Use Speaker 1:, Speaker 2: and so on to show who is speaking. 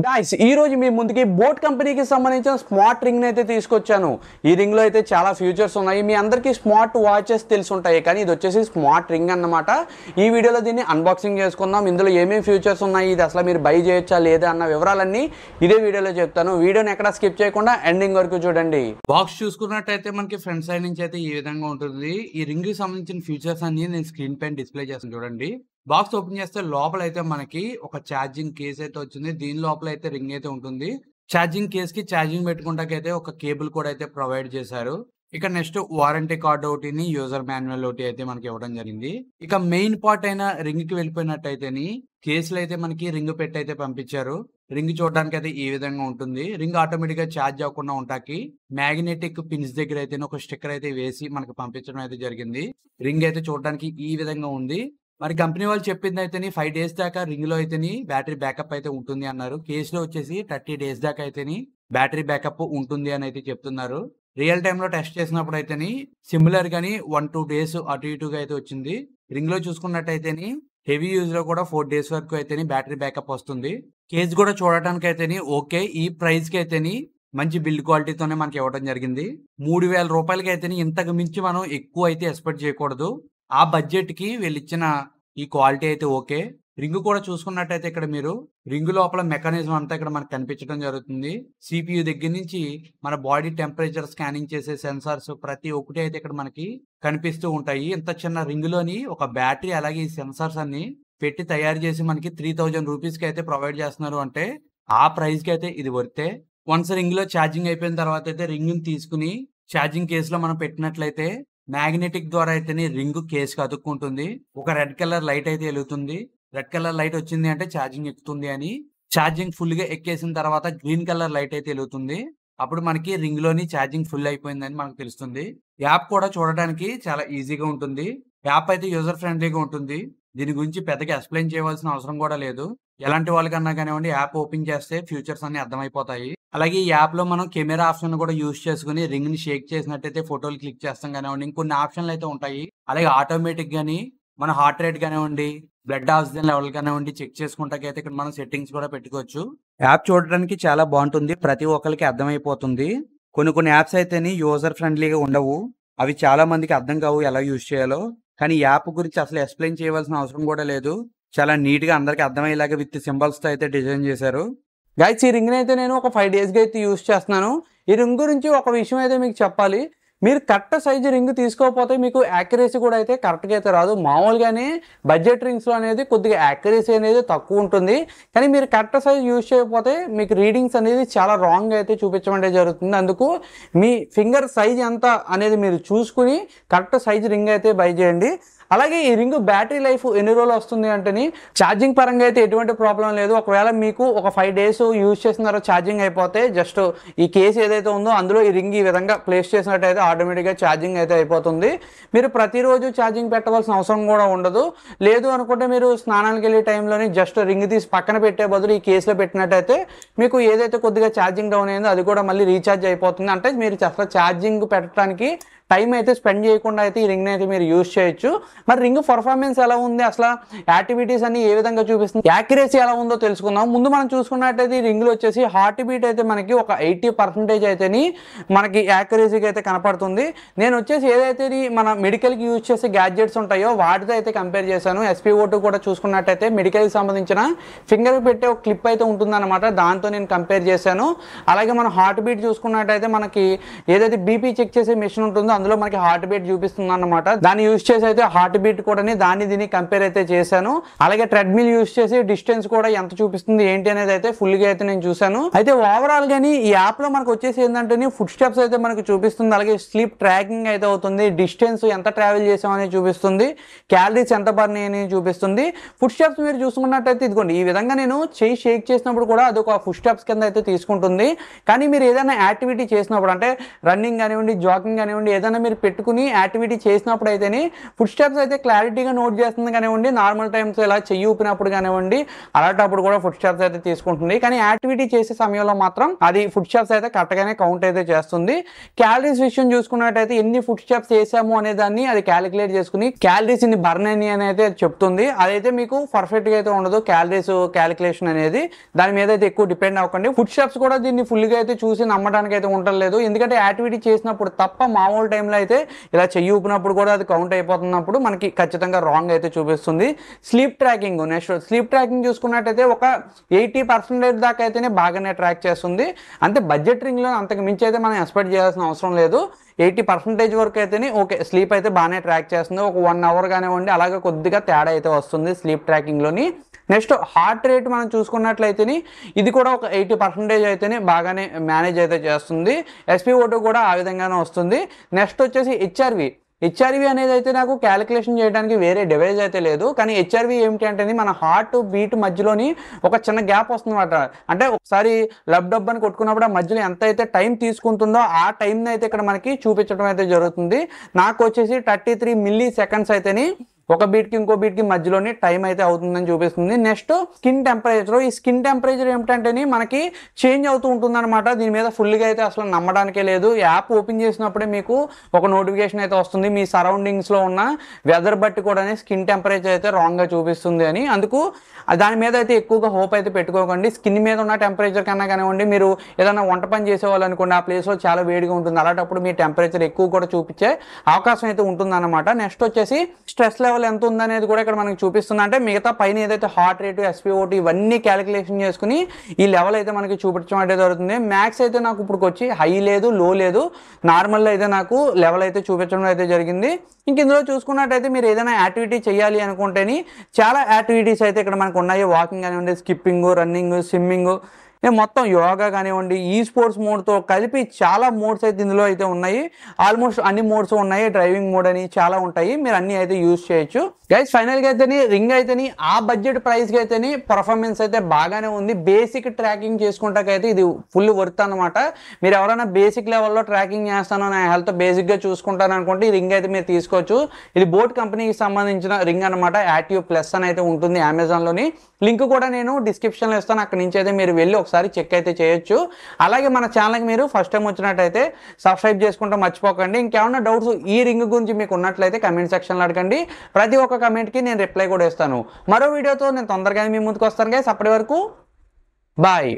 Speaker 1: Guys ఈ రోజు మీ ముందుకి బోట్ కంపెనీకి సంబంధించిన స్మార్ట్ రింగ్ అయితే తీసుకొచ్చాను. ఈ రింగ్ లో అయితే చాలా ఫ్యూచర్స్ ఉన్నాయి. మీ అందరికీ స్మార్ట్ వాచెస్ తెలిసి ఉంటాయి, కానీ ఇది వచ్చేసి స్మార్ట్ రింగ్ అన్నమాట. ఈ వీడియోలో దీన్ని అన్బాక్సింగ్ చేసుకుందాం. ఇందులో ఏమేమి ఫ్యూచర్స్ ఉన్నాయి, ఇది అసలు మీరు బై చేయొచ్చా లేదా అన్న వివరాలన్నీ ఇదే వీడియోలో చెప్తాను. వీడియోని ఎక్కడ స్కిప్ చేయకుండా ఎండింగ్ వరకు చూడండి. బాక్స్ చూసుకున్నట్టయితే మనకి ఫ్రంట్ సైడ్ నుంచి అయితే ఈ విధంగా ఉంటుంది. ఈ రింగ్ కి సంబంధించిన ఫీచర్స్ అన్ని నేను స్క్రీన్ పైన డిస్ప్లే చేస్తాను చూడండి. బాక్స్ ఓపెన్ చేస్తే లోపల అయితే మనకి ఒక ఛార్జింగ్ కేస్ అయితే వచ్చింది. దీని లోపల అయితే రింగ్ అయితే ఉంటుంది. ఛార్జింగ్ కేస్ కి ఛార్జింగ్ పెట్టుకుంటాకైతే ఒక కేబుల్ కూడా అయితే ప్రొవైడ్ చేశారు. ఇక నెక్స్ట్ వారంటీ కార్డ్ ఒకటిని, యూజర్ మాన్యువల్ ఒకటి అయితే మనకి ఇవ్వడం జరిగింది. ఇక మెయిన్ పార్ట్ అయిన రింగ్ కి వెళ్ళిపోయినట్టయితేని కేసులు అయితే మనకి రింగ్ పెట్టి అయితే పంపించారు. రింగ్ చూడడానికి అయితే ఈ విధంగా ఉంటుంది. రింగ్ ఆటోమేటిక్ గా ఛార్జ్ అవ్వకుండా ఉంటాకి మ్యాగ్నెటిక్ పిన్స్ దగ్గర అయితే ఒక స్టిక్కర్ అయితే వేసి మనకి పంపించడం అయితే జరిగింది. రింగ్ అయితే చూడడానికి ఈ విధంగా ఉంది. మరి కంపెనీ వాళ్ళు చెప్పింది అయితే 5 days దాకా రింగ్ లో అయితే బ్యాటరీ బ్యాకప్ అయితే ఉంటుంది అన్నారు. కేసులో వచ్చేసి 30 days దాకా అయితే బ్యాటరీ బ్యాకప్ ఉంటుంది అని అయితే చెప్తున్నారు. రియల్ టైమ్ లో టెస్ట్ చేసినప్పుడు అయితే సిమిలర్ గానీ 1-2 days అటు ఇటుగా అయితే వచ్చింది. రింగ్ లో చూసుకున్నట్టయితే హెవీ యూజ్ లో కూడా 4 days వరకు అయితే బ్యాటరీ బ్యాకప్ వస్తుంది. కేస్ కూడా చూడటానికి అయితే ఓకే. ఈ ప్రైస్ కి అయితే మంచి బిల్డ్ క్వాలిటీతోనే మనకి ఇవ్వడం జరిగింది. 3000 రూపాయలకి అయితే ఇంతకు మించి మనం ఎక్కువ అయితే ఎక్స్పెక్ట్ చేయకూడదు. ఆ బడ్జెట్ కి వీళ్ళు ఇచ్చిన ఈ క్వాలిటీ అయితే ఓకే. రింగ్ కూడా చూసుకున్నట్టయితే ఇక్కడ మీరు రింగ్ లోపల మెకానిజం అంతా ఇక్కడ మనకు కనిపించడం జరుగుతుంది. సిపియు దగ్గర నుంచి మన బాడీ టెంపరేచర్ స్కానింగ్ చేసే సెన్సార్స్ ప్రతి ఒక్కటి అయితే ఇక్కడ మనకి కనిపిస్తూ ఉంటాయి. ఇంత చిన్న రింగ్ లోని ఒక బ్యాటరీ అలాగే ఈ సెన్సార్స్ అన్ని పెట్టి తయారు చేసి మనకి 3000 రూపీస్ కి అయితే ప్రొవైడ్ చేస్తున్నారు. అంటే ఆ ప్రైస్ కి అయితే ఇది వర్తే. వన్స్ రింగ్ లో ఛార్జింగ్ అయిపోయిన తర్వాత అయితే రింగ్ ని తీసుకుని ఛార్జింగ్ కేస్ లో మనం పెట్టినట్లయితే మ్యాగ్నెటిక్ ద్వారా అయితే రింగ్ కేస్ కి అతుక్కుంటుంది. ఒక రెడ్ కలర్ లైట్ అయితే వెలుగుతుంది. రెడ్ కలర్ లైట్ వచ్చింది అంటే ఛార్జింగ్ ఎక్కుతుంది అని. ఛార్జింగ్ ఫుల్ గా ఎక్కేసిన తర్వాత గ్రీన్ కలర్ లైట్ అయితే వెలుగుతుంది. అప్పుడు మనకి రింగ్ లోని ఛార్జింగ్ ఫుల్ అయిపోయిందని మనకు తెలుస్తుంది. యాప్ కూడా చూడడానికి చాలా ఈజీగా ఉంటుంది. యాప్ అయితే యూజర్ ఫ్రెండ్లీగా ఉంటుంది. దీని గురించి పెద్దగా ఎక్స్ప్లెయిన్ చేయవలసిన అవసరం కూడా లేదు. ఎలాంటి వాళ్ళకన్నా కానివ్వండి యాప్ ఓపెన్ చేస్తే ఫ్యూచర్స్ అన్ని అర్థమైపోతాయి. అలాగే ఈ యాప్ లో మనం కెమెరా ఆప్షన్ కూడా యూజ్ చేసుకుని రింగ్ ని షేక్ చేసినట్టయితే ఫోటోలు క్లిక్ చేస్తాం కానివ్వండి. ఇంకొన్ని ఆప్షన్లు అయితే ఉంటాయి. అలాగే ఆటోమేటిక్ గానీ మన హార్ట్ రేట్ కానివ్వండి, బ్లడ్ ఆక్సిజన్ లెవెల్ కానివ్వండి చెక్ చేసుకుంటాకైతే ఇక్కడ మనం సెట్టింగ్స్ కూడా పెట్టుకోవచ్చు. యాప్ చూడడానికి చాలా బాగుంటుంది. ప్రతి ఒక్కరికి అర్థమైపోతుంది. కొన్ని యాప్స్ అయితే యూజర్ ఫ్రెండ్లీగా ఉండవు. అవి చాలా మందికి అర్థం కావు ఎలా యూజ్ చేయాలో. కానీ యాప్ గురించి అసలు ఎక్స్ప్లెయిన్ చేయవలసిన అవసరం కూడా లేదు. చాలా నీట్ గా అందరికి అర్థమయ్యేలాగా విత్ సింబల్స్ తో అయితే డిజైన్ చేశారు. గైస్ ఈ రింగ్ అయితే నేను ఒక 5 days గా అయితే యూజ్ చేస్తున్నాను. ఈ రింగ్ గురించి ఒక విషయం అయితే మీకు చెప్పాలి. మీరు కరెక్ట్ సైజ్ రింగ్ తీసుకోకపోతే మీకు యాక్యురసీ కూడా అయితే కరెక్ట్గా అయితే రాదు. మామూలుగానే బడ్జెట్ రింగ్స్లో అనేది కొద్దిగా యాక్యురసీ అనేది తక్కువ ఉంటుంది. కానీ మీరు కరెక్ట్ సైజ్ యూజ్ చేయకపోతే మీకు రీడింగ్స్ అనేది చాలా రాంగ్ అయితే చూపించడం జరుగుతుంది. అందుకు మీ ఫింగర్ సైజ్ ఎంత అనేది మీరు చూసుకుని కరెక్ట్ సైజ్ రింగ్ అయితే బై చేయండి. అలాగే ఈ రింగ్ బ్యాటరీ లైఫ్ ఎన్ని రోజులు వస్తుంది అంటే ఛార్జింగ్ పరంగా అయితే ఎటువంటి ప్రాబ్లం లేదు. ఒకవేళ మీకు ఒక 5 days యూజ్ చేసిన తర్వాత ఛార్జింగ్ అయిపోతే జస్ట్ ఈ కేసు ఏదైతే ఉందో అందులో ఈ రింగ్ ఈ విధంగా ప్లేస్ చేసినట్టయితే ఆటోమేటిక్గా ఛార్జింగ్ అయితే అయిపోతుంది. మీరు ప్రతిరోజు ఛార్జింగ్ పెట్టవలసిన అవసరం కూడా ఉండదు. లేదు అనుకుంటే మీరు స్నానానికి వెళ్ళే టైంలోని జస్ట్ రింగ్ తీసి పక్కన పెట్టే బదులు ఈ కేసులో పెట్టినట్టయితే మీకు ఏదైతే కొద్దిగా ఛార్జింగ్ డౌన్ అయిందో అది కూడా మళ్ళీ రీఛార్జ్ అయిపోతుంది. అంటే మీరు అసలు ఛార్జింగ్ పెట్టడానికి టైం అయితే స్పెండ్ చేయకుండా అయితే ఈ రింగ్ అయితే మీరు యూజ్ చేయొచ్చు. మరి రింగ్ పర్ఫార్మెన్స్ ఎలా ఉంది, అసలు యాక్టివిటీస్ అన్ని ఏ విధంగా చూపిస్తుంది, యాక్యురసీ ఎలా ఉందో తెలుసుకుందాం. ముందు మనం చూసుకున్నట్టయితే ఈ రింగ్లో వచ్చేసి హార్ట్ బీట్ అయితే మనకి ఒక 80% అయితే మనకి యాక్యురసీకి అయితే కనపడుతుంది. నేను వచ్చేసి ఏదైతే మన మెడికల్కి యూజ్ చేసే గ్యాడ్జెట్స్ ఉంటాయో వాటితో అయితే కంపేర్ చేశాను. SpO2 కూడా చూసుకున్నట్టయితే మెడికల్కి సంబంధించిన ఫింగర్ పెట్టే ఒక క్లిప్ అయితే ఉంటుందన్నమాట. దాంతో నేను కంపేర్ చేశాను. అలాగే మనం హార్ట్ బీట్ చూసుకున్నట్టయితే మనకి ఏదైతే బీపీ చెక్ చేసే మెషిన్ ఉంటుందో అందులో మనకి హార్ట్ బీట్ చూపిస్తుంది అన్నమాట. దాన్ని యూజ్ చేసి అయితే హార్ట్ బీట్ కూడా దీన్ని కంపేర్ అయితే చేశాను. అలాగే ట్రెడ్మిల్ యూజ్ చేసి డిస్టెన్స్ కూడా ఎంత చూపిస్తుంది ఏంటి అనేది అయితే ఫుల్ గా అయితే నేను చూశాను. అయితే ఓవరాల్ గానీ ఈ యాప్ లో మనకు వచ్చేసి ఏంటంటే ఫుడ్ స్టెప్స్ అయితే మనకు చూపిస్తుంది. అలాగే స్లీప్ ట్రాకింగ్ అయితే అవుతుంది. డిస్టెన్స్ ఎంత ట్రావెల్ చేసామని చూపిస్తుంది. క్యాలరీస్ ఎంత బర్న్ అని చూపిస్తుంది. ఫుడ్ స్టెప్స్ మీరు చూసుకున్నట్టయితే ఇదిగోండి ఈ విధంగా నేను చెయ్యి షేక్ చేసినప్పుడు కూడా అది ఒక ఫుడ్ స్టెప్స్ కింద అయితే తీసుకుంటుంది. కానీ మీరు ఏదైనా యాక్టివిటీ చేసినప్పుడు అంటే రన్నింగ్ కానివ్వండి, జాగింగ్ కానివ్వండి, ఏదైనా ఏదైనా మీరు పెట్టుకుని యాక్టివిటీ చేసినప్పుడు అయితేనే ఫుడ్ స్టెప్స్ అయితే క్లారిటీగా నోట్ చేస్తుంది కానివ్వండి, నార్మల్ టైమ్స్ ఇలా చెయ్యి ఊపినప్పుడు కానివ్వండి అలాంటప్పుడు కూడా ఫుడ్ స్టెప్స్ అయితే తీసుకుంటుంది. కానీ యాక్టివిటీ చేసే సమయంలో మాత్రం అది ఫుడ్ స్టెప్స్ అయితే కరెక్ట్గానే కౌంట్ అయితే చేస్తుంది. క్యాలరీస్ విషయం చూసుకున్నట్టయితే ఎన్ని ఫుడ్ స్టెప్స్ చేసాము అనే దాన్ని అది క్యాలిక్యులేట్ చేసుకుని క్యాలరీస్ ఇన్ని బర్న్ అని అయితే చెప్తుంది. అదైతే మీకు పర్ఫెక్ట్ గా అయితే ఉండదు క్యాలరీస్ క్యాలిక్యులేషన్ అనేది, దాని మీద అయితే ఎక్కువ డిపెండ్ అవ్వకండి. ఫుడ్ స్టెప్స్ కూడా దీన్ని ఫుల్ గా అయితే చూసి నమ్మడానికి అయితే ఉండలేదు, ఎందుకంటే యాక్టివిటీ చేసినప్పుడు తప్ప మామూలు టైంలో అయితే ఇలా చెయ్యి ఊపినప్పుడు కూడా అది కౌంట్ అయిపోతున్నప్పుడు మనకి ఖచ్చితంగా రాంగ్ అయితే చూపిస్తుంది. Sleep tracking, next sleep tracking చూసుకున్నట్టయితే ఒక 80% దాకా అయితేనే బాగానే ట్రాక్ చేస్తుంది. అంటే బడ్జెట్ రింగ్ లో అంతకు మించి అయితే మనం ఎక్స్పెక్ట్ చేయాల్సిన అవసరం లేదు. 80% వరకు అయితేనే ఓకే, స్లీప్ అయితే బాగానే ట్రాక్ చేస్తుంది. ఒక 1 అవర్ కానివ్వండి అలాగే కొద్దిగా తేడా అయితే వస్తుంది స్లీప్ ట్రాకింగ్లోని. నెక్స్ట్ హార్ట్ రేట్ మనం చూసుకున్నట్లయితే ఇది కూడా ఒక 80% అయితేనే బాగానే మేనేజ్ అయితే చేస్తుంది. SpO2 కూడా ఆ విధంగానే వస్తుంది. నెక్స్ట్ వచ్చేసి హెచ్ఆర్వి అనేది అయితే నాకు క్యాలిక్యులేషన్ చేయడానికి వేరే డివైస్ అయితే లేదు. కానీ హెచ్ఆర్వి ఏమిటి అంటే మన హార్ట్ బీట్ మధ్యలోని ఒక చిన్న గ్యాప్ వస్తుంది అనమాట. అంటే ఒకసారి లబ్ అని కొట్టుకున్నప్పుడు ఆ మధ్యలో ఎంత అయితే టైం తీసుకుంటుందో ఆ టైంని అయితే ఇక్కడ మనకి చూపించడం అయితే జరుగుతుంది. నాకు వచ్చేసి 33 మిల్లీ సెకండ్స్ అయితేని ఒక బీట్కి ఇంకో బీట్కి మధ్యలోని టైం అయితే అవుతుందని చూపిస్తుంది. నెక్స్ట్ స్కిన్ టెంపరేచర్, ఈ స్కిన్ టెంపరేచర్ ఏమిటంటే మనకి చేంజ్ అవుతూ ఉంటుంది అనమాట. దీని మీద ఫుల్గా అయితే అసలు నమ్మడానికే లేదు. యాప్ ఓపెన్ చేసినప్పుడే మీకు ఒక నోటిఫికేషన్ అయితే వస్తుంది మీ సరౌండింగ్స్లో ఉన్న వెదర్ బట్టి కూడా స్కిన్ టెంపరేచర్ అయితే రాంగ్గా చూపిస్తుంది అని. అందుకు దాని మీద అయితే ఎక్కువగా హోప్ అయితే పెట్టుకోకండి. స్కిన్ మీద ఉన్న టెంపరేచర్ కన్నా కానివ్వండి, మీరు ఏదైనా వంట పని చేసేవాళ్ళు అనుకోండి, ఆ ప్లేస్లో చాలా వేడిగా ఉంటుంది, అలాంటప్పుడు మీ టెంపరేచర్ ఎక్కువ కూడా చూపించే అవకాశం అయితే ఉంటుంది అనమాట. నెక్స్ట్ వచ్చేసి స్ట్రెస్ లెవెల్ ఎంత ఉందనేది కూడా ఇక్కడ మనకి చూపిస్తుంది. అంటే మిగతా పైన ఏదైతే హార్ట్ రేటు, SpO2 ఇవన్నీ క్యాలిక్యులేషన్ చేసుకుని ఈ లెవెల్ అయితే మనకి చూపించడం అయితే జరుగుతుంది. మ్యాక్స్ అయితే నాకు ఇప్పుడు వచ్చి హై లేదు, లో లేదు, నార్మల్ అయితే నాకు లెవెల్ అయితే చూపించడం అయితే జరిగింది. ఇంక ఇందులో చూసుకున్నట్టయితే మీరు ఏదైనా యాక్టివిటీ చేయాలి అనుకుంటేని చాలా యాక్టివిటీస్ అయితే ఇక్కడ మనకు ఉన్నాయి. వాకింగ్ కానివ్వండి, స్కిప్పింగ్, రన్నింగ్, స్విమ్మింగ్, మొత్తం యోగా కానివ్వండి, ఈ స్పోర్ట్స్ మోడ్తో కలిపి చాలా మోడ్స్ అయితే ఇందులో అయితే ఉన్నాయి. ఆల్మోస్ట్ అన్ని మోడ్స్ ఉన్నాయి, డ్రైవింగ్ మోడ్ అని చాలా ఉంటాయి, మీరు అన్ని అయితే యూజ్ చేయొచ్చు. గైస్ ఫైనల్గా అయితేని రింగ్ అయితేని ఆ బడ్జెట్ ప్రైస్కి అయితేని పర్ఫార్మెన్స్ అయితే బాగానే ఉంది. బేసిక్ ట్రాకింగ్ చేసుకుంటాకైతే ఇది ఫుల్ వర్త్ అనమాట. మీరు ఎవరైనా బేసిక్ లెవెల్లో ట్రాకింగ్ చేస్తాను, నా హెల్త్ బేసిక్గా చూసుకుంటాను అనుకుంటే ఈ రింగ్ అయితే మీరు తీసుకోవచ్చు. ఇది బోట్ కంపెనీకి సంబంధించిన రింగ్ అనమాట. యాక్టివ్ ప్లస్ అని అయితే ఉంటుంది అమెజాన్లోని. లింక్ కూడా నేను డిస్క్రిప్షన్లో ఇస్తాను, అక్కడి నుంచి అయితే మీరు వెళ్ళి ఒకసారి చెక్ అయితే చేయొచ్చు. అలాగే మన ఛానల్కి మీరు ఫస్ట్ టైం వచ్చినట్టయితే సబ్స్క్రైబ్ చేసుకుంటూ మర్చిపోకండి. ఇంకేమన్నా డౌట్స్ ఈ రింగ్ గురించి మీకు ఉన్నట్లయితే కమెంట్ సెక్షన్లో అడగండి. ప్రతి ఒక్క కమెంట్కి నేను రిప్లై కూడా ఇస్తాను. మరో వీడియోతో నేను తొందరగానే మీ ముందుకు వస్తాను గైస్. అప్పటి వరకు బాయ్.